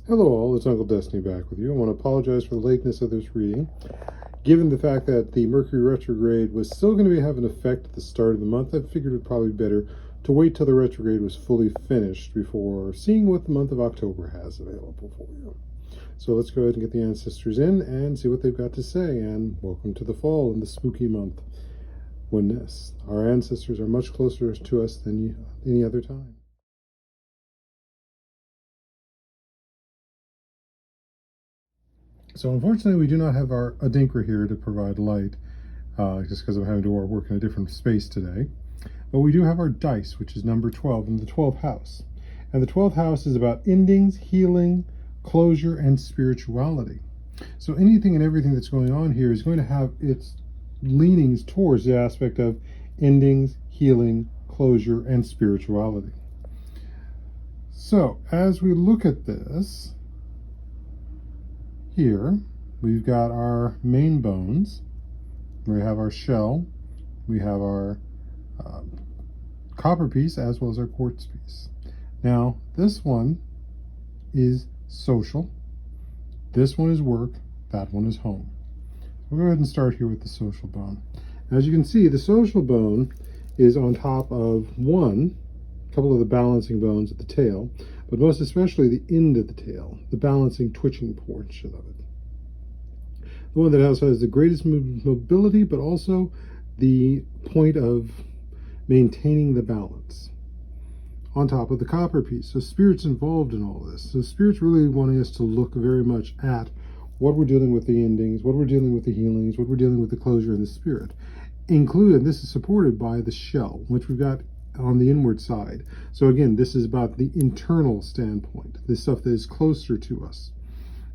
Hello all, it's UnkleBTdestiny back with you. I want to apologize for the lateness of this reading. Given the fact that the Mercury retrograde was still going to have an effect at the start of the month, I figured it would probably be better to wait till the retrograde was fully finished before seeing what the month of October has available for you. So let's go ahead and get the ancestors in and see what they've got to say. And welcome to the fall and the spooky month when our ancestors are much closer to us than any other time. So unfortunately, we do not have our Adinkra here to provide light, just because I'm having to work in a different space today. But we do have our dice, which is number 12 in the 12th house. And the 12th house is about endings, healing, closure, and spirituality. So anything and everything that's going on here is going to have its leanings towards the aspect of endings, healing, closure, and spirituality. So as we look at this, here we've got our main bones, we have our shell, we have our copper piece as well as our quartz piece. Now this one is social, this one is work, that one is home. We'll go ahead and start here with the social bone. As you can see, the social bone is on top of a couple of the balancing bones at the tail, but most especially the end of the tail, the balancing, twitching portion of it. The one that also has the greatest mobility, but also the point of maintaining the balance. On top of the copper piece. So Spirit's involved in all this. So Spirit's really wanting us to look very much at what we're dealing with the endings, what we're dealing with the healings, what we're dealing with the closure and the spirit. Included, this is supported by the shell, which we've got on the inward side. So again, this is about the internal standpoint, the stuff that is closer to us.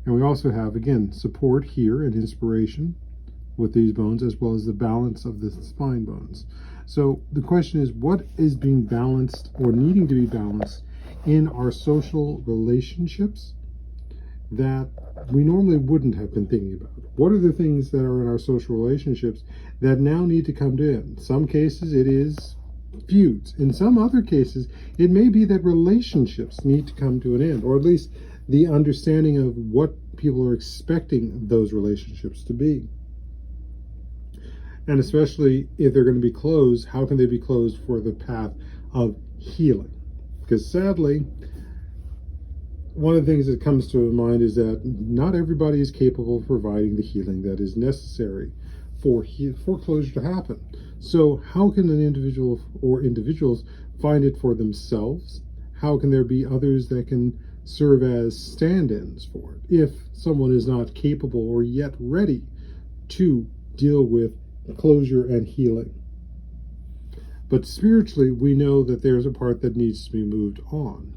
And we also have, again, support here and inspiration with these bones, as well as the balance of the spine bones. So the question is, what is being balanced or needing to be balanced in our social relationships that we normally wouldn't have been thinking about? What are the things that are in our social relationships that now need to come to end? In some cases, it is feuds. In some other cases, it may be that relationships need to come to an end, or at least the understanding of what people are expecting those relationships to be. And especially if they're going to be closed, how can they be closed for the path of healing? Because sadly, one of the things that comes to mind is that not everybody is capable of providing the healing that is necessary for closure to happen. So how can an individual or individuals find it for themselves? How can there be others that can serve as stand-ins for it if someone is not capable or yet ready to deal with closure and healing? But spiritually, we know that there's a part that needs to be moved on.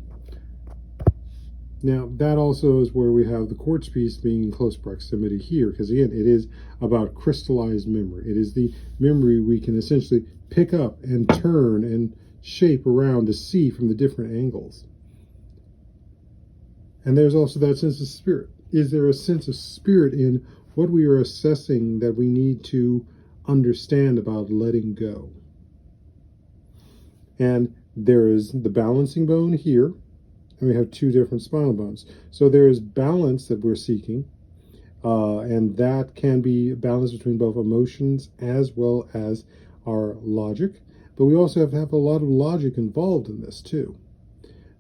Now, that also is where we have the quartz piece being in close proximity here, because again, it is about crystallized memory. It is the memory we can essentially pick up and turn and shape around to see from the different angles. And there's also that sense of spirit. Is there a sense of spirit in what we are assessing that we need to understand about letting go? And there is the balancing bone here, and we have two different spinal bones. So there is balance that we're seeking, and that can be balance between both emotions as well as our logic. But we also have to have a lot of logic involved in this too.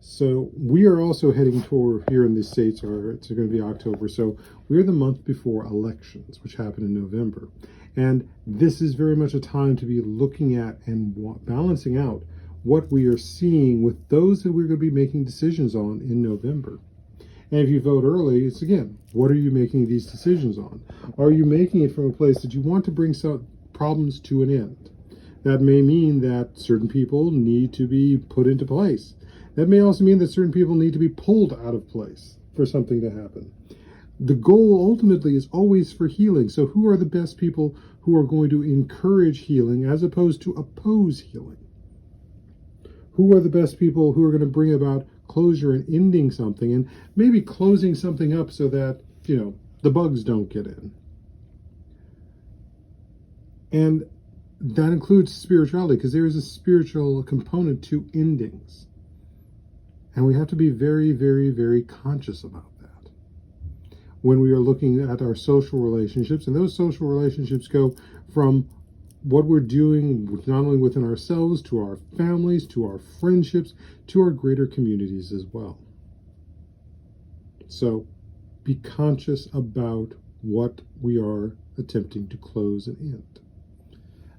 So we are also heading toward, here in the States, or it's going to be October, so we're the month before elections, which happen in November. And this is very much a time to be looking at and balancing out what we are seeing with those that we're going to be making decisions on in November. And if you vote early, it's again, what are you making these decisions on? Are you making it from a place that you want to bring some problems to an end? That may mean that certain people need to be put into place. That may also mean that certain people need to be pulled out of place for something to happen. The goal ultimately is always for healing. So who are the best people who are going to encourage healing as opposed to oppose healing? Who are the best people who are going to bring about closure and ending something and maybe closing something up so that, the bugs don't get in? And that includes spirituality, because there is a spiritual component to endings. And we have to be very, very, very conscious about that. when we are looking at our social relationships. And those social relationships go from what we're doing not only within ourselves, to our families, to our friendships, to our greater communities as well. So be conscious about what we are attempting to close and end.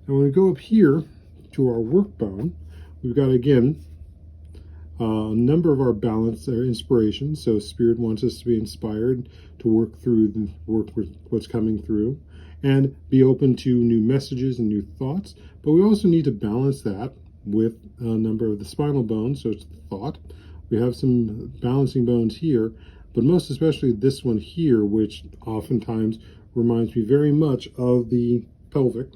Now when we go up here to our work bone, we've got again a number of our balance or inspirations. So Spirit wants us to be inspired to work with what's coming through and be open to new messages and new thoughts. But we also need to balance that with a number of the spinal bones. So it's the thought. We have some balancing bones here, but most especially this one here, which oftentimes reminds me very much of the pelvic.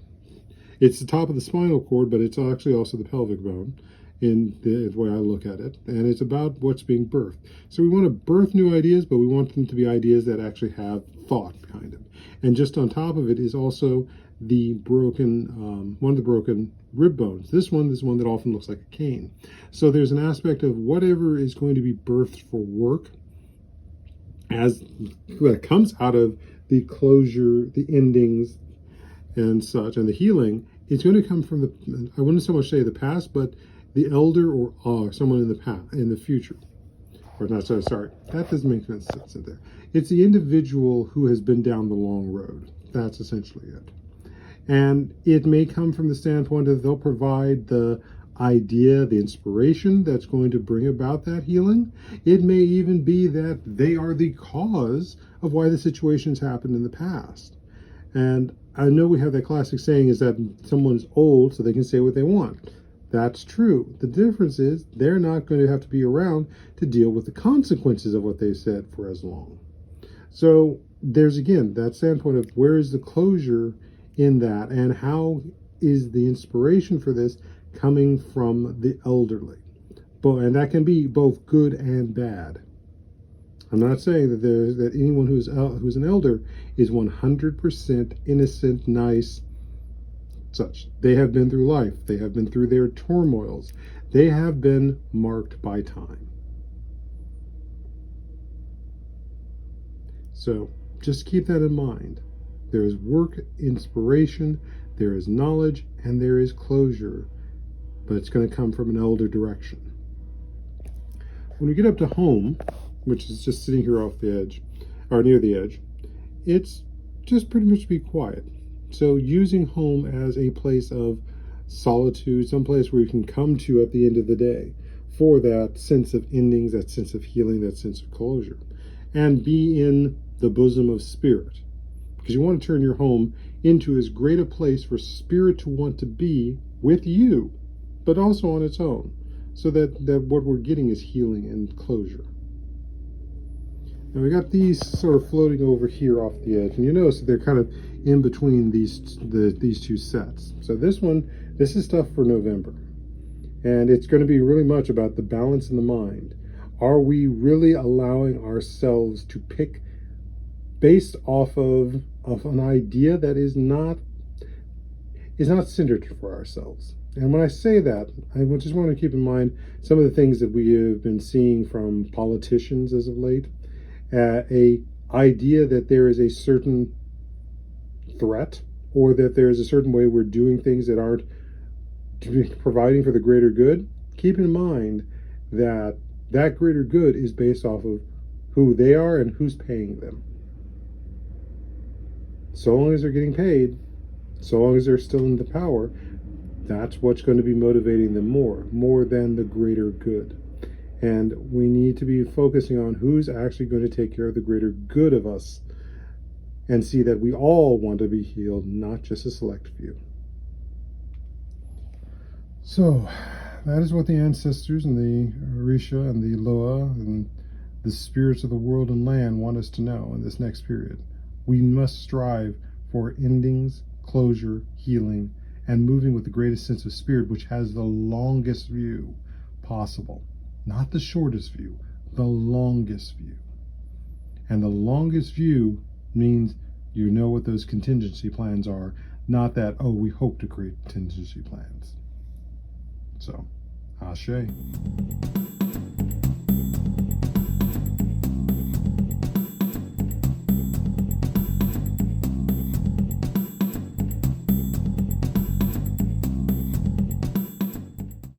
It's the top of the spinal cord, but it's actually also the pelvic bone in the way I look at it. And it's about what's being birthed. So we want to birth new ideas, but we want them to be ideas that actually have thought behind them. And just on top of it is also the broken, one of the broken rib bones. This one is one that often looks like a cane. So there's an aspect of whatever is going to be birthed for work as that comes out of the closure, the endings, and such, and the healing. It's going to come from the, I wouldn't so much say the past, but the elder or someone in the past, in the future. Or not, sorry, that doesn't make sense in there. It's the individual who has been down the long road. That's essentially it. And it may come from the standpoint that they'll provide the idea, the inspiration that's going to bring about that healing. It may even be that they are the cause of why the situations happened in the past. And I know we have that classic saying is that someone's old so they can say what they want. That's true. The difference is they're not going to have to be around to deal with the consequences of what they've said for as long. So there's, again, that standpoint of where is the closure in that, and how is the inspiration for this coming from the elderly? And that can be both good and bad. I'm not saying that anyone who's an elder is 100% innocent, nice, such. They have been through life. They have been through their turmoils. They have been marked by time. So just keep that in mind. There is work, inspiration, there is knowledge, and there is closure, but it's going to come from an elder direction. When we get up to home, which is just sitting here off the edge, or near the edge, it's just pretty much be quiet. So using home as a place of solitude, some place where you can come to at the end of the day for that sense of endings, that sense of healing, that sense of closure, and be in the bosom of spirit. Because you want to turn your home into as great a place for spirit to want to be with you, but also on its own, so that what we're getting is healing and closure. Now we got these sort of floating over here off the edge, and you notice that they're kind of in between these two sets. So this is stuff for November, and it's going to be really much about the balance in the mind. Are we really allowing ourselves to pick based off of an idea that is not centered for ourselves? And when I say that, I just want to keep in mind some of the things that we have been seeing from politicians as of late. A idea that there is a certain threat, or that there is a certain way we're doing things that aren't providing for the greater good. Keep in mind that that greater good is based off of who they are and who's paying them. So long as they're getting paid, so long as they're still in the power, that's what's going to be motivating them more than the greater good. And we need to be focusing on who's actually going to take care of the greater good of us, and see that we all want to be healed, not just a select few. So that is what the ancestors and the Orisha and the Loa and the spirits of the world and land want us to know in this next period. We must strive for endings, closure, healing, and moving with the greatest sense of spirit, which has the longest view possible. Not the shortest view, the longest view. And the longest view means you know what those contingency plans are, not that, oh, we hope to create contingency plans. So, ashe.